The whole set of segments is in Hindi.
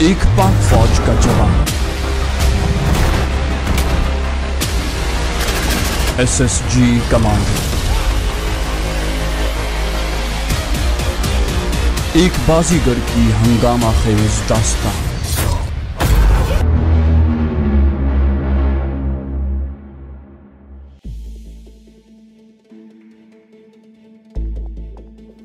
एक पाक फौज का जवान एसएसजी कमांडर एक बाजीगर की हंगामा खेज दास्तान।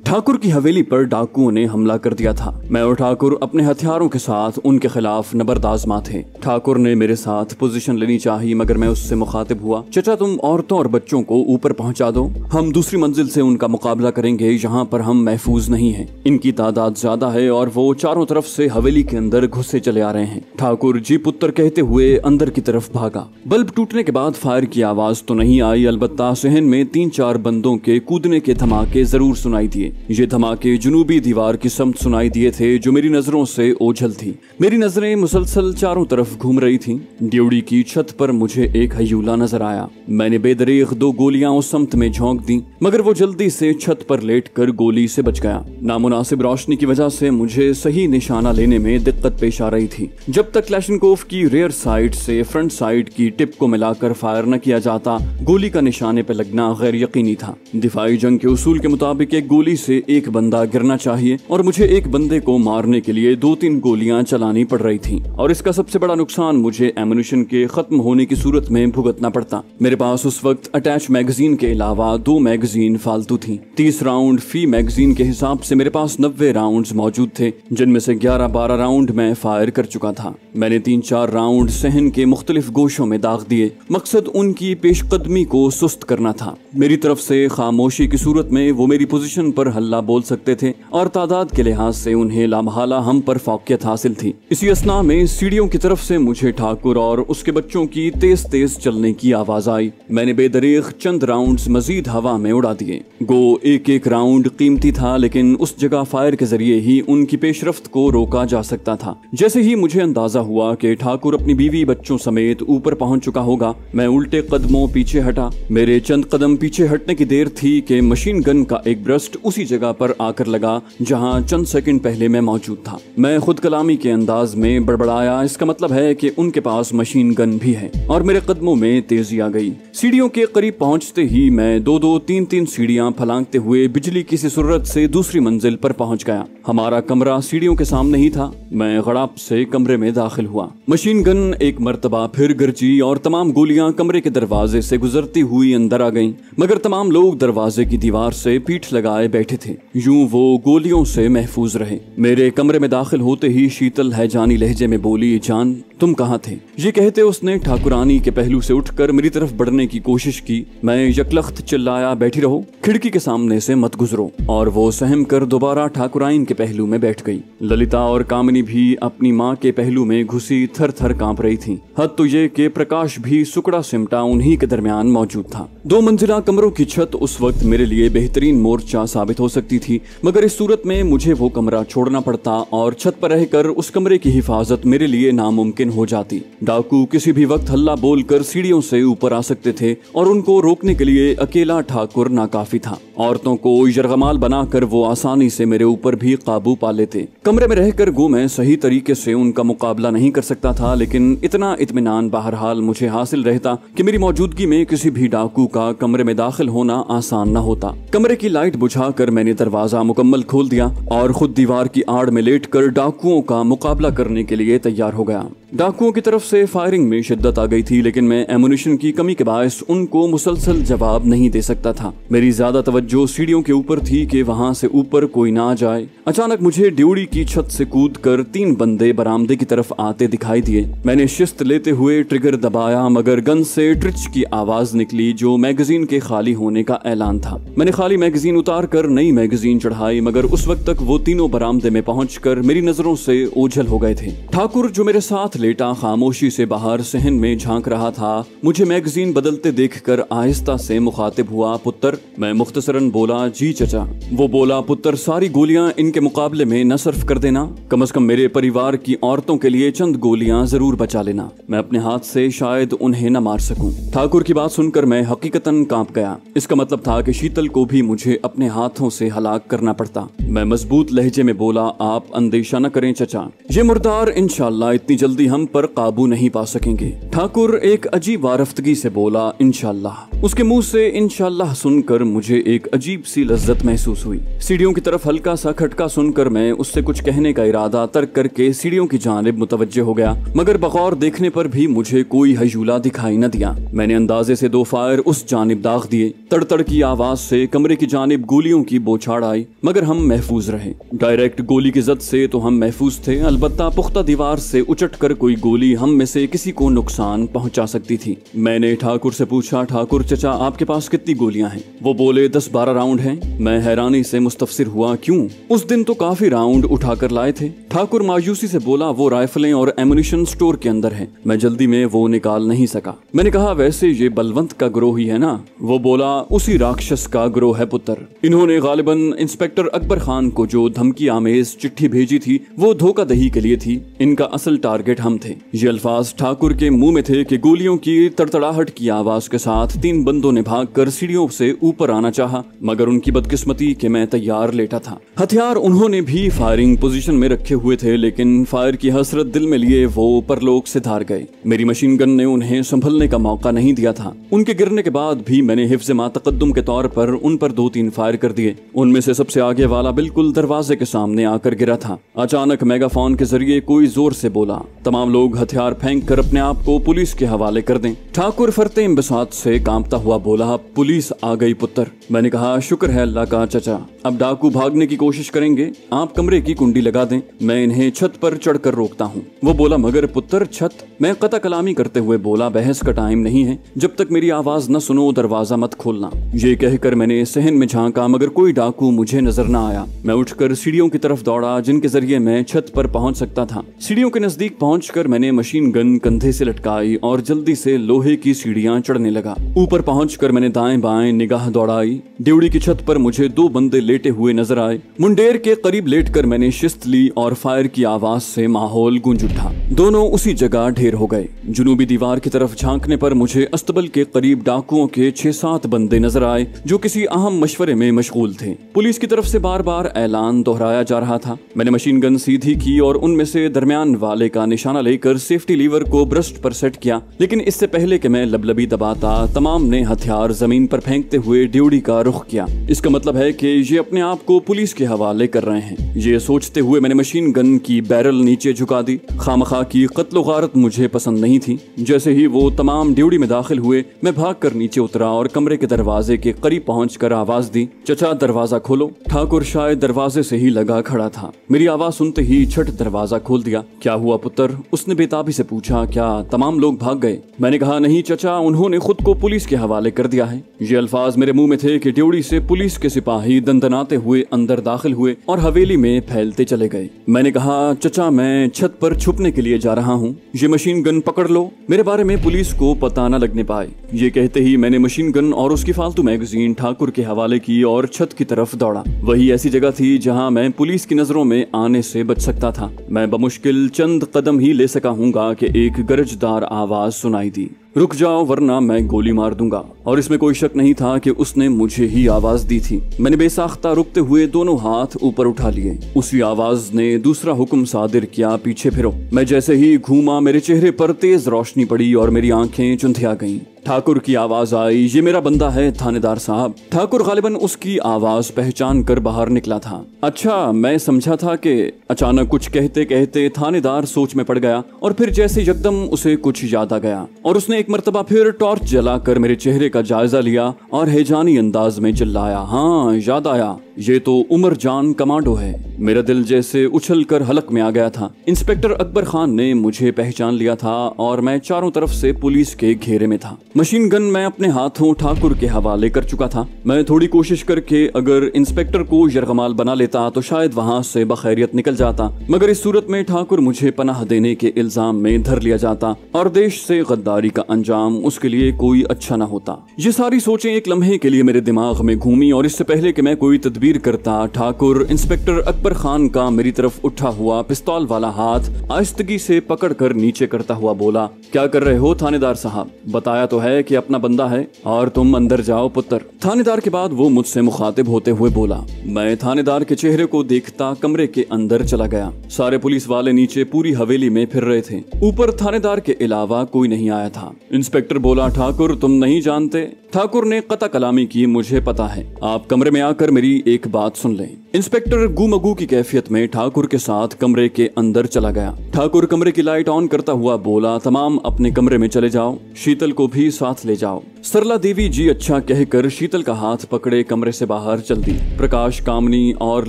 ठाकुर की हवेली पर डाकुओं ने हमला कर दिया था। मैं और ठाकुर अपने हथियारों के साथ उनके खिलाफ नबरदाज़मा थे। ठाकुर ने मेरे साथ पोजीशन लेनी चाहिए, मगर मैं उससे मुखातिब हुआ, चचा तुम औरतों और बच्चों को ऊपर पहुंचा दो, हम दूसरी मंजिल से उनका मुकाबला करेंगे, यहाँ पर हम महफूज नहीं हैं। इनकी तादाद ज्यादा है और वो चारों तरफ से हवेली के अंदर घुसे चले आ रहे हैं। ठाकुर जी पुत्र कहते हुए अंदर की तरफ भागा। बल्ब टूटने के बाद फायर की आवाज तो नहीं आई, अलबत्ता सहन में 3-4 बंदों के कूदने के धमाके जरूर सुनाई दिए। ये धमाके जुनूबी दीवार की समत सुनाई दिए थे जो मेरी नजरों से ओझल थी। मेरी नजरें मुसलसल चारों तरफ घूम रही थीं। ड्योढ़ी की छत पर मुझे एक हयूला नजर आया। मैंने बेदरीग 2 गोलियां उस समत में झोंक दी, मगर वो जल्दी से छत पर लेटकर गोली से बच गया। नामुनासिब रोशनी की वजह से मुझे सही निशाना लेने में दिक्कत पेश आ रही थी। जब तक क्लैशनकोफ की रेयर साइड से फ्रंट साइड की टिप को मिलाकर फायर न किया जाता, गोली का निशाने पर लगना गैर यकीनी था। दिफाई जंग के उसूल के मुताबिक एक गोली से एक बंदा गिरना चाहिए और मुझे एक बंदे को मारने के लिए 2-3 गोलियां चलानी पड़ रही थीं। और इसका सबसे बड़ा नुकसान मुझे एमुनिशन के खत्म होने की सूरत में भुगतना पड़ता। मेरे पास उस वक्त अटैच मैगजीन के अलावा 2 मैगजीन फालतू थी। 30 राउंड फी मैगजीन के हिसाब से मेरे पास 90 राउंड मौजूद थे, जिनमें से 11-12 राउंड मैं फायर कर चुका था। मैंने 3-4 राउंड सहन के मुख्तलिफ गोशों में दाग दिए। मकसद उनकी पेशकदमी को सुस्त करना था। मेरी तरफ से खामोशी की सूरत में वो मेरी पोजीशन पर हल्ला बोल सकते थे और तादाद के लिहाज से उन्हें लामहाला हम पर फौकियत हासिल थी। इसी असना में सीढ़ियों की तरफ से मुझे ठाकुर और उसके बच्चों की तेज तेज चलने की आवाज आई। मैंने बेदरीग चंद राउंड्स मजीद हवा में उड़ा दिए। गो एक राउंड कीमती था, लेकिन उस जगह फायर के जरिए ही उनकी पेशरफ्त को रोका जा सकता था। जैसे ही मुझे अंदाजा हुआ कि ठाकुर अपनी बीवी बच्चों समेत ऊपर पहुंच चुका होगा, मैं उल्टे कदमों पीछे हटा। मेरे चंद कदम पीछे हटने की देर थी कि मशीन गन का एक ब्रस्ट उसी जगह पर आकर लगा जहां चंद सेकंड पहले मैं मौजूद था। मैं खुद कलामी के अंदाज में बड़बड़ाया, इसका मतलब है कि उनके पास मशीन गन भी है, और मेरे कदमों में तेजी आ गई। सीढ़ियों के करीब पहुंचते ही मैं 2-2, 3-3 सीढ़ियां फलांगते हुए बिजली की सी सुर्रत से दूसरी मंजिल पर पहुंच गया। हमारा कमरा सीढ़ियों के सामने ही था। मैं गड़ाप से कमरे में दाखिल हुआ। मशीन गन एक मर्तबा फिर गरजी और तमाम गोलियां कमरे के दरवाजे से गुजरती हुई अंदर आ गईं, मगर तमाम लोग दरवाजे की दीवार से पीठ लगाए बैठे थे। यूं वो गोलियों से महफूज रहे। मेरे कमरे में दाखिल होते ही शीतल हैजानी लहजे में बोली, जान तुम कहाँ थे? ये कहते उसने ठाकुरानी के पहलू से उठकर मेरी तरफ बढ़ने की कोशिश की। मैं यकलख्त चिल्लाया, बैठी रहो, खिड़की के सामने से मत गुजरो। और वो सहम कर दोबारा ठाकुराइन के पहलू में बैठ गई। ललिता और कामिनी भी अपनी माँ के पहलू में घुसी थर थर कांप रही थी। हद तो ये कि प्रकाश भी सुकड़ा सिमटा उन्हीं के दरमियान मौजूद था। 2 मंजिला कमरों की छत उस वक्त मेरे लिए बेहतरीन मोर्चा साबित हो सकती थी, मगर इस सूरत में मुझे वो कमरा छोड़ना पड़ता और छत पर रहकर उस कमरे की हिफाजत मेरे लिए नामुमकिन हो जाती। डाकू किसी भी वक्त हल्ला बोलकर सीढ़ियों से ऊपर आ सकते थे और उनको रोकने के लिए अकेला ठाकुर नाकाफी था। औरतों को यरगमाल बनाकर वो आसानी से मेरे ऊपर भी काबू पा लेते। कमरे में रहकर गो मैं सही तरीके से उनका मुकाबला नहीं कर सकता था, लेकिन इतना इत्मीनान बहरहाल मुझे हासिल रहता कि मेरी मौजूदगी में किसी भी डाकू का कमरे में दाखिल होना आसान न होता। कमरे की लाइट बुझाकर मैंने दरवाजा मुकम्मल खोल दिया और खुद दीवार की आड़ में लेटकर डाकुओं का मुकाबला करने के लिए तैयार हो गया। डाकुओं की तरफ से फायरिंग में शिद्दत आ गई थी, लेकिन मैं एमुनिशन की कमी के बायस उनको मुसलसल जवाब नहीं दे सकता था। मेरी ज्यादा तवज्जो सीढ़ियों के ऊपर थी कि वहां से ऊपर कोई ना आ जाए। अचानक मुझे ड्योढ़ी की छत से कूदकर 3 बंदे बरामदे की तरफ आते दिखाई दिए। मैंने शिस्त लेते हुए ट्रिगर दबाया, मगर गन से ट्रिच की आवाज निकली जो मैगजीन के खाली होने का ऐलान था। मैंने खाली मैगजीन उतार कर नई मैगजीन चढ़ाई, मगर उस वक्त तक वो तीनों बरामदे में पहुंचकर मेरी नजरों से ओझल हो गए थे। ठाकुर जो मेरे साथ लेटा खामोशी से बाहर सहन में झांक रहा था, मुझे मैगजीन बदलते देखकर आहिस्ता से मुखातिब हुआ, पुत्र। मैं मुख्तसरन बोला, जी चचा। वो बोला, पुत्र सारी गोलियां इनके मुकाबले में न सर्फ कर देना, कम से कम मेरे परिवार की औरतों के लिए चंद गोलियां जरूर बचा लेना, मैं अपने हाथ से शायद उन्हें न मार सकूं। ठाकुर की बात सुनकर मैं हकीकतन कांप गया। इसका मतलब था कि शीतल को भी मुझे अपने हाथों से हलाक करना पड़ता। मैं मजबूत लहजे में बोला, आप अंदेशा न करें चचा, ये मुर्दार इंशाल्लाह इतनी जल्दी हम पर काबू नहीं पा सकेंगे। ठाकुर एक अजीब वारफ्तगी से बोला, इंशाल्लाह। उसके मुंह से इंशाल्लाह सुनकर मुझे एक अजीब सी लज्जत महसूस हुई। सीढ़ियों की तरफ हल्का सा खटका सुनकर मैं उससे कुछ कहने का इरादा तर्क करके सीढ़ियों की जानिब मुतवज्जे हो गया, मगर बगौर देखने पर भी मुझे कोई हजूला दिखाई न दिया। मैंने अंदाजे से 2 फायर उस जानिब दाग दिए। तड़तड़ की आवाज से कमरे की जानिब गोलियों की बौछार आई, मगर हम महफूज रहे। डायरेक्ट गोली की जद से तो हम महफूज थे, अलबत्ता पुख्ता दीवार से उचट कर कोई गोली हम में से किसी को नुकसान पहुंचा सकती थी। मैंने ठाकुर से पूछा, ठाकुर चचा आपके पास कितनी गोलियां हैं? वो बोले, 10-12 राउंड हैं। मैं हैरानी से मुस्तफसिर हुआ, क्यों? उस दिन तो काफी राउंड उठाकर लाए थे। ठाकुर मायूसी से बोला, वो राइफलें और एमुनिशन स्टोर के अंदर है, मैं जल्दी में वो निकाल नहीं सका। मैंने कहा, वैसे ये बलवंत का ग्रोह ही है ना? वो बोला, उसी राक्षस का ग्रोह है पुत्र। इन्होंने गालिबन इंस्पेक्टर अकबर खान को जो धमकी आमेज चिट्ठी भेजी थी वो धोखादही के लिए थी। इनका असल टारगेट हम थे। ये अल्फाज ठाकुर के मुंह में थे कि गोलियों की तड़तड़ाहट की आवाज के साथ 3 बंदों ने भागकर सीढ़ियों से ऊपर आना चाहा, मगर उनकी बदकिस्मती कि मैं तैयार लेटा था। हथियार उन्होंने भी फायरिंग पोजीशन में रखे हुए थे, लेकिन फायर की हसरत दिल में लिए वो परलोक से धार गए। मेरी मशीन गन ने उन्हें संभलने का मौका नहीं दिया था। उनके गिरने के बाद भी मैंने हिफ्ज़ मा तक़द्दुम के तौर पर उन पर 2-3 फायर कर दिए। उनमें से सबसे आगे वाला बिल्कुल दरवाजे के सामने आकर गिरा था। अचानक मेगाफोन के जरिए कोई जोर से बोला, तमाम लोग हथियार फेंक कर अपने आप को पुलिस के हवाले कर दें। ठाकुर फरते बिसात से कांपता हुआ बोला, पुलिस आ गई पुत्र। मैंने कहा, शुक्र है अल्लाह का चचा, अब डाकू भागने की कोशिश करेंगे, आप कमरे की कुंडी लगा दें, मैं इन्हें छत पर चढ़कर रोकता हूँ। वो बोला, मगर पुत्र छत? मैं कता कलामी करते हुए बोला, बहस का टाइम नहीं है, जब तक मेरी आवाज न सुनो दरवाजा मत खोलना। ये कहकर मैंने सहन में झांका, मगर कोई डाकू मुझे नजर न आया। मैं उठकर सीढ़ियों की तरफ दौड़ा जिनके जरिए मैं छत पर पहुंच सकता था। सीढ़ियों के नजदीक पहुंचकर मैंने मशीन गन कंधे से लटकाई और जल्दी से लोहे की सीढ़ियां चढ़ने लगा। ऊपर पहुंचकर मैंने दाएं बाएं निगाह दौड़ाई। ड्योढ़ी की छत पर मुझे 2 बंदे लेटे हुए नजर आए। मुंडेर के करीब लेटकर मैंने शिस्त ली और फायर की आवाज से माहौल गूंज उठा। दोनों उसी जगह ढेर हो गए। जुनूबी दीवार की तरफ झांकने पर मुझे अस्तबल के करीब डाकुओं के 6-7 बंदे नजर आए जो किसी अहम मशवरे में मशगूल थे। पुलिस की तरफ से बार बार ऐलान दोहराया जा रहा था। मैंने मशीन गन सीधी की और उनमें से दरमियान वाले का निशाना लेकर सेफ्टी लीवर को ब्रस्ट पर सेट किया, लेकिन इससे पहले कि मैं लबलबी दबाता तमाम ने हथियार जमीन पर फेंकते हुए ड्योढ़ी का रुख किया। इसका मतलब है कि ये अपने आप को पुलिस के हवाले कर रहे हैं। ये सोचते हुए मैंने मशीन गन की बैरल नीचे झुका दी। खामखा की कत्लो गारत मुझे पसंद नहीं थी। जैसे ही वो तमाम ड्योढ़ी में दाखिल हुए, मैं भागकर नीचे उतरा और कमरे के दरवाजे के करीब पहुंचकर आवाज दी, चचा दरवाजा खोलो। ठाकुर शायद दरवाजे से ही लगा खड़ा था। मेरी आवाज सुनते ही छठ दरवाजा खोल दिया। क्या हुआ पुत्र? उसने बेताबी से पूछा, क्या तमाम लोग भाग गए? मैंने कहा, नहीं चचा, उन्होंने खुद को पुलिस के हवाले कर दिया है। ये अल्फाज मेरे मुंह में थे कि ड्योढ़ी से पुलिस के सिपाही दंदनाते हुए अंदर दाखिल हुए और हवेली में फैलते चले गए। मैंने कहा, चचा मैं छत पर छुपने के लिए जा रहा हूँ, ये मशीन गन पकड़ लो, मेरे बारे में पुलिस को पता न लगने पाए। ये कहते ही मैंने मशीन गन और उसकी फालतू मैगजीन ठाकुर के हवाले की और छत की तरफ दौड़ा। वही ऐसी जगह थी जहाँ मैं पुलिस की नजरों में आने से बच सकता था। मैं बमुश्किल चंद कदम ही ले सका हूँगा कि एक गरजदार आवाज सुनाई दी, रुक जाओ वरना मैं गोली मार दूंगा। और इसमें कोई शक नहीं था कि उसने मुझे ही आवाज दी थी। मैंने बेसाख्ता रुकते हुए दोनों हाथ ऊपर उठा लिए। उसी आवाज ने दूसरा हुक्म सादिर किया, पीछे फिरो। मैं जैसे ही घूमा, मेरे चेहरे पर तेज रोशनी पड़ी और मेरी आंखें चुंधिया गईं। ठाकुर की आवाज आई, ये मेरा बंदा है थानेदार साहब। ठाकुर गालिबन उसकी आवाज पहचान कर बाहर निकला था। अच्छा, मैं समझा था कि अचानक कुछ कहते कहते थानेदार सोच में पड़ गया और फिर जैसे यकदम उसे कुछ याद आ गया और उसने एक मर्तबा फिर टॉर्च जलाकर मेरे चेहरे का जायजा लिया और हैजानी अंदाज में चिल्लाया, हाँ याद आया, ये तो उमर जान कमांडो है। मेरा दिल जैसे उछलकर हलक में आ गया था। इंस्पेक्टर अकबर खान ने मुझे पहचान लिया था और मैं चारों तरफ से पुलिस के घेरे में था। मशीन गन मैं अपने हाथों ठाकुर के हवाले कर चुका था। मैं थोड़ी कोशिश करके अगर इंस्पेक्टर को यरगमाल बना लेता तो शायद वहाँ से बखैरियत निकल जाता, मगर इस सूरत में ठाकुर मुझे पनाह देने के इल्जाम में धर लिया जाता और देश से गद्दारी का अंजाम उसके लिए कोई अच्छा न होता। ये सारी सोचें एक लम्हे के लिए मेरे दिमाग में घूमी और इससे पहले कि मैं कोई तदबीर करता, ठाकुर इंस्पेक्टर अकबर खान का मेरी तरफ उठा हुआ पिस्तौल वाला हाथ आहिस्तगी से पकड़कर नीचे करता हुआ बोला, क्या कर रहे हो थानेदार साहब? बताया तो है कि अपना बंदा है और तुम अंदर जाओ पुत्र। थानेदार के बाद वो मुझसे मुखातिब होते हुए बोला। मैं थानेदार के चेहरे को देखता कमरे के अंदर चला गया। सारे पुलिस वाले नीचे पूरी हवेली में फिर रहे थे। ऊपर थानेदार के अलावा कोई नहीं आया था। इंस्पेक्टर बोला, ठाकुर तुम नहीं जानते? ठाकुर ने कता कलामी की, मुझे पता है, आप कमरे में आकर मेरी एक बात सुन लें। इंस्पेक्टर गुमगू की कैफियत में ठाकुर के साथ कमरे के अंदर चला गया। ठाकुर कमरे की लाइट ऑन करता हुआ बोला, तमाम अपने कमरे में चले जाओ, शीतल को भी साथ ले जाओ। सरला देवी जी अच्छा कहकर शीतल का हाथ पकड़े कमरे से बाहर चल दी। प्रकाश, कामनी और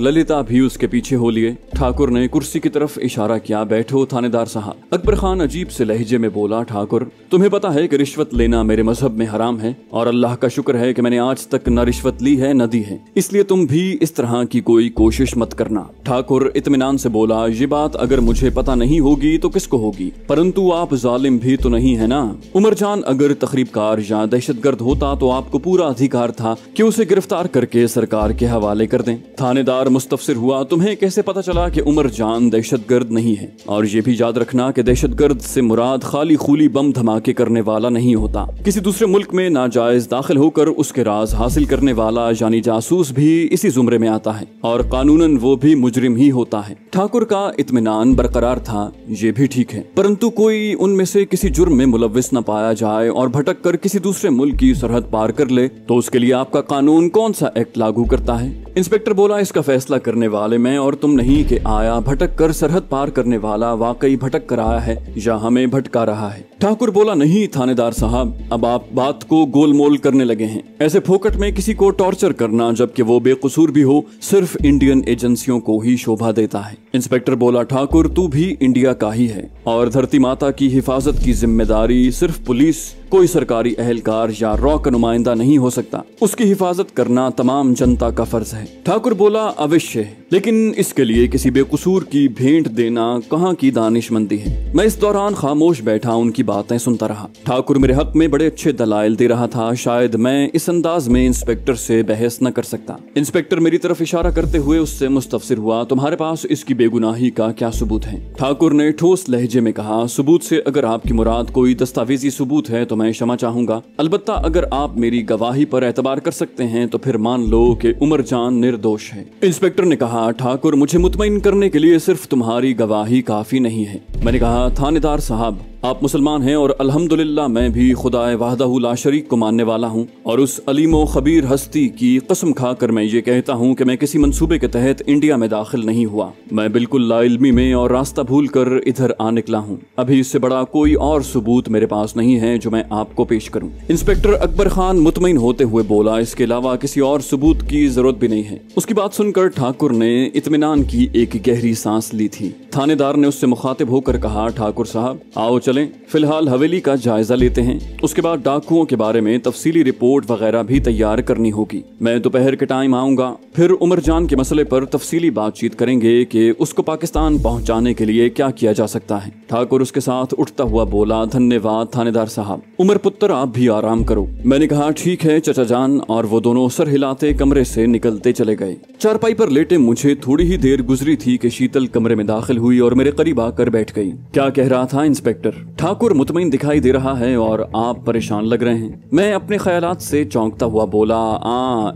ललिता भी उसके पीछे हो लिए। ठाकुर ने कुर्सी की तरफ इशारा किया, बैठो थानेदार साहब। अकबर खान अजीब से लहजे में बोला, ठाकुर तुम्हें पता है कि रिश्वत लेना मेरे मजहब में हराम है और अल्लाह का शुक्र है कि मैंने आज तक न रिश्वत ली है न दी है, इसलिए तुम भी इस तरह की कोई कोशिश मत करना। ठाकुर इत्मीनान से बोला, ये बात अगर मुझे पता नहीं होगी तो किसको होगी, परंतु आप जालिम भी तो नहीं है ना। उमर जान अगर तखरीबकार या दहशतगर्द होता तो आपको पूरा अधिकार था कि उसे गिरफ्तार करके सरकार के हवाले कर दें। थानेदार मुस्तफसिर हुआ, तुम्हें कैसे पता चला कि उमर जान दहशतगर्द नहीं है? और ये भी याद रखना कि दहशतगर्द से मुराद खाली खूली बम धमाके करने वाला नहीं होता। किसी दूसरे मुल्क में नाजायज दाखिल होकर उसके राज हासिल करने वाला यानी जासूस भी इसी जुमरे में आता है और कानूनन वो भी मुजरिम ही होता है। ठाकुर का इत्मीनान बरकरार था, ये भी ठीक है, परंतु कोई उनमें से किसी जुर्म में मुलव्विस न पाया जाए और भटक कर किसी दूसरे मुल्क की सरहद पार कर ले तो उसके लिए आपका कानून कौन सा एक्ट लागू करता है? इंस्पेक्टर बोला, इसका फैसला करने वाले मैं और तुम नहीं कि आया भटक कर सरहद पार करने वाला वाकई भटक कर आया है या हमें भटका रहा है। ठाकुर बोला, नहीं थानेदार साहब, अब आप बात को गोलमोल करने लगे हैं। ऐसे फोकट में किसी को टॉर्चर करना जबकि वो बेकसूर भी हो सिर्फ इंडियन एजेंसियों को ही शोभा देता है। इंस्पेक्टर बोला, ठाकुर तू भी इंडिया का ही है और धरती माता की हिफाजत की जिम्मेदारी सिर्फ पुलिस, कोई सरकारी अहलकार या रॉ का नुमाइंदा नहीं हो सकता, उसकी हिफाजत करना तमाम जनता का फर्ज है। ठाकुर बोला, अवश्य, लेकिन इसके लिए किसी बेकसूर की भेंट देना कहाँ की दानिशमंदी है। मैं इस दौरान खामोश बैठा उनकी बातें सुनता रहा। ठाकुर मेरे हक में बड़े अच्छे दलाइल दे रहा था, शायद मैं इस अंदाज में इंस्पेक्टर से बहस न कर सकता। इंस्पेक्टर मेरी तरफ इशारा करते हुए उससे मुस्तफसिर हुआ, तुम्हारे पास इसकी बेगुनाही का क्या सबूत है? ठाकुर ने ठोस लहजे में कहा, सबूत से अगर आपकी मुराद कोई दस्तावेजी सबूत है तो मैं क्षमा चाहूंगा, अलबत्ता अगर आप मेरी गवाही पर एतबार कर सकते हैं तो फिर मान लो कि उमर जान निर्दोष है। इंस्पेक्टर ने कहा, ठाकुर मुझे मुतमईन करने के लिए सिर्फ तुम्हारी गवाही काफी नहीं है। मैंने कहा, थानेदार साहब आप मुसलमान हैं और अल्हम्दुलिल्लाह मैं भी खुदाए वाहदहू ला शरीक को मानने वाला हूँ और उस अलीमो खबीर हस्ती की कसम खाकर मैं ये कहता हूँ कि मैं किसी मंसूबे के तहत इंडिया में दाखिल नहीं हुआ। मैं बिल्कुल लाइल्मी में और रास्ता भूल कर इधर आ निकला हूँ। अभी इससे बड़ा कोई और सबूत मेरे पास नहीं है जो मैं आपको पेश करूँ। इंस्पेक्टर अकबर खान मुतमईन होते हुए बोला, इसके अलावा किसी और सबूत की जरूरत भी नहीं है। उसकी बात सुनकर ठाकुर ने इत्मीनान की एक गहरी सांस ली थी। थानेदार ने उससे मुखातिब होकर कहा, ठाकुर साहब आओ चलें, फिलहाल हवेली का जायजा लेते हैं, उसके बाद डाकुओं के बारे में तफसीली रिपोर्ट वगैरह भी तैयार करनी होगी। मैं दोपहर के टाइम आऊंगा, फिर उमर जान के मसले पर तफसीली बातचीत करेंगे कि उसको पाकिस्तान पहुंचाने के लिए क्या किया जा सकता है। ठाकुर उसके साथ उठता हुआ बोला, धन्यवाद थानेदार साहब। उमर पुत्र आप भी आराम करो। मैंने कहा, ठीक है चचा जान, और वो दोनों सर हिलाते कमरे से निकलते चले गए। चारपाई पर लेटे मुझे थोड़ी ही देर गुजरी थी कि शीतल कमरे में दाखिल हुई और मेरे करीब आकर बैठ गई। क्या कह रहा था इंस्पेक्टर? ठाकुर मुतमईन दिखाई दे रहा है और आप परेशान लग रहे हैं। मैं अपने ख्यालात से चौंकता हुआ बोला,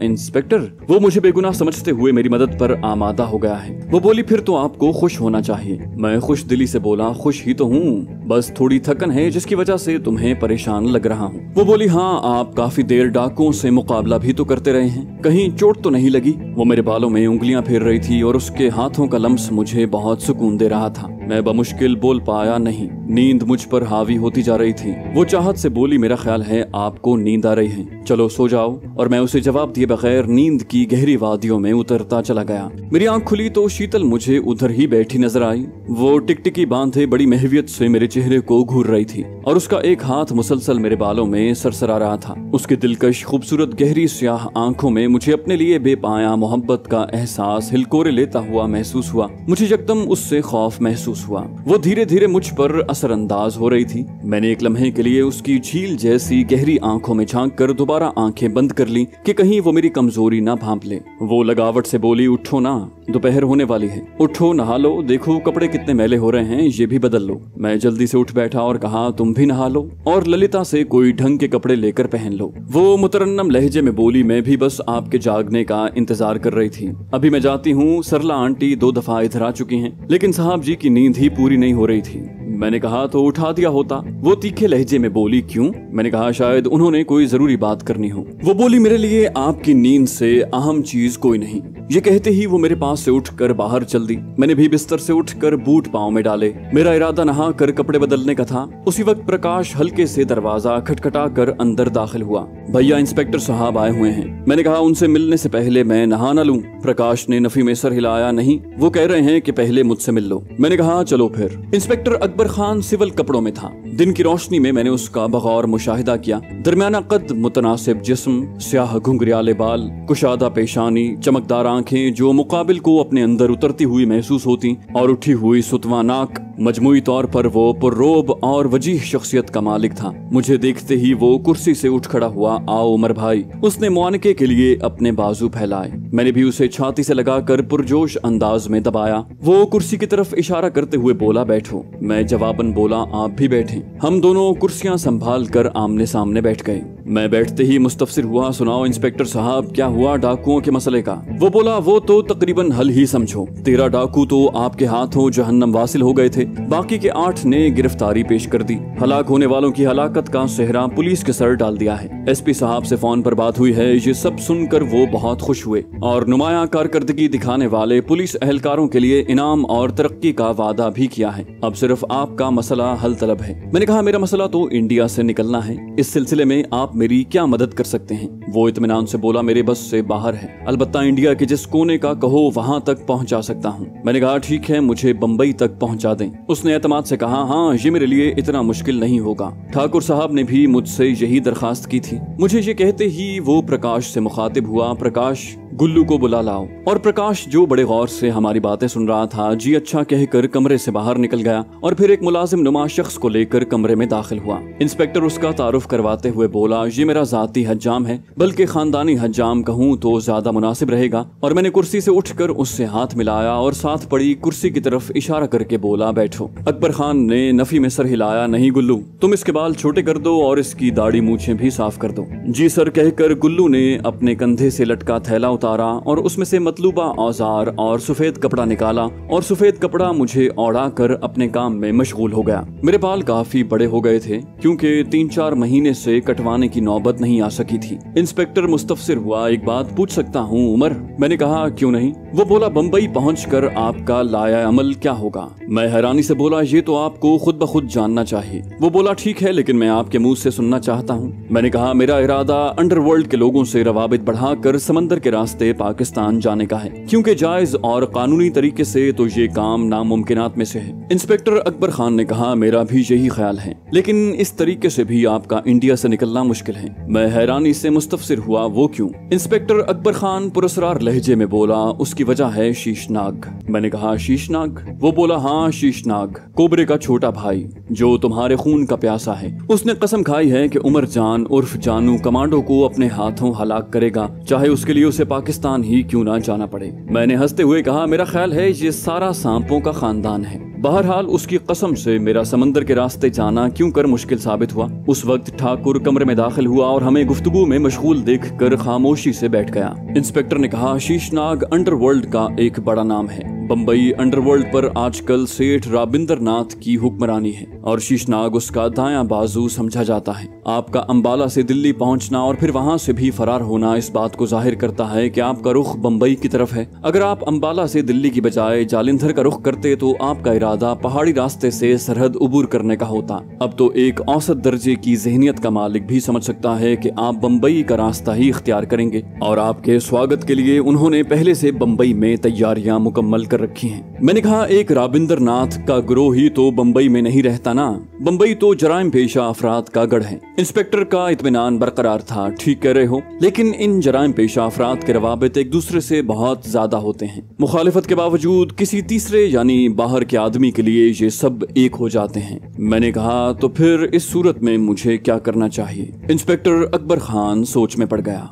इंस्पेक्टर। वो मुझे बेगुनाह समझते हुए मेरी मदद पर आमादा हो गया है। वो बोली, फिर तो आपको खुश होना चाहिए। मैं खुश दिली से बोला, खुश ही तो हूँ, बस थोड़ी थकन है जिसकी वजह से तुम्हें परेशान लग रहा हूँ। वो बोली, हाँ आप काफी देर डाकुओं से मुकाबला भी तो करते रहे हैं, कहीं चोट तो नहीं लगी? वो मेरे बालों में उंगलियां फेर रही थी और उसके हाथों का लम्स मुझे बहुत सुकून दे रहा था। मैं बमुश्किल बोल पाया, नहीं। नींद मुझ पर हावी होती जा रही थी। वो चाहत से बोली, मेरा ख्याल है आपको नींद आ रही है, चलो सो जाओ। और मैं उसे जवाब दिए बगैर नींद की गहरी वादियों में उतरता चला गया। मेरी आंख खुली तो शीतल मुझे उधर ही बैठी नजर आई। वो टिकटिकी बांधे बड़ी महवियत से मेरे चेहरे को घूर रही थी और उसका एक हाथ मुसलसल मेरे बालों में सरसरा रहा था। उसके दिलकश खूबसूरत गहरी स्याह आंखों में मुझे अपने लिए बेपाया मोहब्बत का एहसास हिलकोरे लेता हुआ महसूस हुआ। मुझे यकदम उससे खौफ महसूस हुआ। वो धीरे धीरे मुझ पर असरअंदाज हो रही थी। मैंने एक लम्हे के लिए उसकी झील जैसी गहरी आंखों में झांक कर दोबारा आंखें बंद कर ली कि कहीं वो मेरी कमजोरी ना भांप ले। वो लगावट से बोली, उठो ना, दोपहर होने वाली है, उठो नहा लो, देखो कपड़े कितने मैले हो रहे हैं, ये भी बदल लो। मैं जल्दी से उठ बैठा और कहा, तुम भी नहा लो और ललिता से कोई ढंग के कपड़े लेकर पहन लो। वो मुतरन्नम लहजे में बोली, मैं भी बस आपके जागने का इंतजार कर रही थी, अभी मैं जाती हूँ। सरला आंटी 2 दफा इधर आ चुकी हैं, लेकिन साहब जी की नींद ही पूरी नहीं हो रही थी। मैंने कहा, तो उठा दिया होता। वो तीखे लहजे में बोली, क्यों? मैंने कहा, शायद उन्होंने कोई जरूरी बात करनी हो। वो बोली, मेरे लिए आपकी नींद से अहम चीज कोई नहीं। ये कहते ही वो मेरे पास से उठकर बाहर चल दी। मैंने भी बिस्तर से उठकर बूट पांव में डाले। मेरा इरादा नहा कर कपड़े बदलने का था। उसी वक्त प्रकाश हल्के से दरवाजा खटखटा कर अंदर दाखिल हुआ। भैया, इंस्पेक्टर साहब आए हुए हैं। मैंने कहा, उनसे मिलने से पहले मैं नहा न लूं? प्रकाश ने नफी में सर हिलाया, नहीं, वो कह रहे हैं कि पहले मुझसे मिल लो। मैंने कहा, चलो फिर। इंस्पेक्टर अकबर खान सिविल कपड़ों में था। दिन की रोशनी में मैंने उसका बगौर मुशाहिदा किया। दरमियाना कद, मुतनासिब जिस्म, स्याह घुंघरियाले बाल, कुशादा पेशानी, चमकदार आंखें जो मुकाबिल को अपने अंदर उतरती हुई महसूस होती, और उठी हुई सुतवा नाक। मजमूई तौर पर वो पुर्रोब और वजीह शख्सियत का मालिक था। मुझे देखते ही वो कुर्सी से उठ खड़ा हुआ। आओ उमर भाई, उसने मुआनके के लिए अपने बाजू फैलाए। मैंने भी उसे छाती से लगाकर पुरजोश अंदाज में दबाया। वो कुर्सी की तरफ इशारा करते हुए बोला, बैठो। मैं जवाबन बोला, आप भी बैठें। हम दोनों कुर्सियां संभाल कर आमने सामने बैठ गए। मैं बैठते ही मुस्तफसिर हुआ, सुनाओ इंस्पेक्टर साहब, क्या हुआ डाकुओं के मसले का? वो बोला, वो तो तकरीबन हल ही समझो। 13 डाकू तो आपके हाथों जहन्नम वासिल हो गए थे, बाकी के 8 ने गिरफ्तारी पेश कर दी। हलाक होने वालों की हलाकत का सेहरा पुलिस के सर डाल दिया है। एसपी साहब से फोन पर बात हुई है। ये सब सुनकर वो बहुत खुश हुए और नुमाया कारकर्दगी दिखाने वाले पुलिस एहलकारों के लिए इनाम और तरक्की का वादा भी किया है। अब सिर्फ आपका मसला हल तलब है। मैंने कहा, मेरा मसला तो इंडिया से निकलना है। इस सिलसिले में आप मेरी क्या मदद कर सकते हैं? वो इत्मीनान से बोला, मेरे बस से बाहर है, अलबत्ता इंडिया के जिस कोने का कहो वहाँ तक पहुँचा सकता हूँ। मैंने कहा, ठीक है, मुझे बम्बई तक पहुँचा दें। उसने एतमाद से कहा, हाँ, ये मेरे लिए इतना मुश्किल नहीं होगा। ठाकुर साहब ने भी मुझसे यही दरखास्त की थी। मुझे ये कहते ही वो प्रकाश से मुखातिब हुआ, प्रकाश, गुल्लू को बुला लाओ। और प्रकाश, जो बड़े गौर से हमारी बातें सुन रहा था, जी अच्छा कहकर कमरे से बाहर निकल गया और फिर एक मुलाजिम नुमा शख्स को लेकर कमरे में दाखिल हुआ। इंस्पेक्टर उसका तारुफ करवाते हुए बोला, ये मेरा जाती हज्जाम है, बल्कि खानदानी हज्जाम कहूँ तो ज्यादा मुनासिब रहेगा। और मैंने कुर्सी से उठकर उससे हाथ मिलाया और साथ पड़ी कुर्सी की तरफ इशारा करके बोला, बैठो। अकबर खान ने नफी में सर हिलाया, नहीं गुल्लू, तुम इसके बाल छोटे कर दो और इसकी दाढ़ी मूछें भी साफ कर दो। जी सर कहकर गुल्लू ने अपने कंधे से लटका थैला उतारा और उसमें से मतलूबा औजार और सफेद कपड़ा निकाला और सफेद कपड़ा मुझे ओढ़ा कर अपने काम में मशगूल हो गया। मेरे बाल काफी बड़े हो गए थे क्योंकि 3-4 महीने से कटवाने की नौबत नहीं आ सकी थी। इंस्पेक्टर मुस्तफसिर हुआ, एक बात पूछ सकता हूँ उमर? मैंने कहा, क्यों नहीं? वो बोला, बम्बई पहुंचकर आपका लाया अमल क्या होगा? मैं हैरानी से बोला, ये तो आपको खुद ब खुद जानना चाहिए। वो बोला, ठीक है, लेकिन मैं आपके मुंह से सुनना चाहता हूँ। मैंने कहा, मेरा इरादा अंडरवर्ल्ड के लोगों से रवाबित बढ़ाकर समंदर के रास्ते पाकिस्तान जाने का है, क्योंकि जायज और कानूनी तरीके से तो ये काम नामुमकिनात में से है। इंस्पेक्टर अकबर खान ने कहा, मेरा भी यही ख्याल है, लेकिन इस तरीके से भी आपका इंडिया से निकलना मुश्किल है। मैं हैरानी से मुस्तफसिर हुआ, वो क्यों? इंस्पेक्टर अकबर खान पुरस्कार लहजे में बोला, उसकी वजह है शीशनाग। मैंने कहा, शीशनाग? वो बोला, हाँ, शीशनाग, कोबरे का छोटा भाई जो तुम्हारे खून का प्यासा है। उसने कसम खाई है कि उमर जान उर्फ जानू कमांडो को अपने हाथों हलाक करेगा, चाहे उसके लिए उसे पाकिस्तान ही क्यों ना जाना पड़े। मैंने हंसते हुए कहा, मेरा ख्याल है ये सारा सांपों का खानदान है। बहरहाल उसकी कसम से मेरा समंदर के रास्ते जाना क्यों कर मुश्किल साबित हुआ। उस वक्त ठाकुर कमरे में दाखिल हुआ और हमें गुफ्तगू में मशगूल देखकर खामोशी से बैठ गया। इंस्पेक्टर ने कहा, शीशनाग अंडरवर्ल्ड का एक बड़ा नाम है, बम्बई अंडरवर्ल्ड पर आजकल सेठ राबिंदर नाथ की हुक्मरानी है और शीशनाग उसका दायां बाजू समझा जाता है। आपका अंबाला से दिल्ली पहुंचना और फिर वहां से भी फरार होना इस बात को जाहिर करता है कि आपका रुख बम्बई की तरफ है। अगर आप अंबाला से दिल्ली की बजाय जालंधर का रुख करते तो आपका इरादा पहाड़ी रास्ते से सरहद उबूर करने का होता। अब तो एक औसत दर्जे की ज़हनियत का मालिक भी समझ सकता है कि आप बम्बई का रास्ता ही इख्तियार करेंगे और आपके स्वागत के लिए उन्होंने पहले से बम्बई में तैयारियां मुकम्मल कर रखी हैं। मैंने कहा, एक राबिंदर नाथ का गिरोह ही तो बम्बई में नहीं रहता ना। बम्बई तो जराइम पेशा अफराद का गढ़ है। इंस्पेक्टर का इत्मीनान बरकरार था। ठीक कह रहे हो, लेकिन इन जराइम पेशा अफराद के रवाबित एक दूसरे से बहुत ज्यादा होते हैं। मुखालिफत के बावजूद किसी तीसरे यानी बाहर के आदमी के लिए ये सब एक हो जाते हैं। मैंने कहा, तो फिर इस सूरत में मुझे क्या करना चाहिए? इंस्पेक्टर अकबर खान सोच में पड़ गया।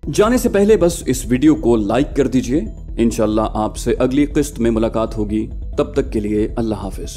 जाने से पहले बस इस वीडियो को लाइक कर दीजिए। इंशाल्लाह आपसे अगली किस्त में मुलाकात होगी। तब तक के लिए अल्लाह हाफिज।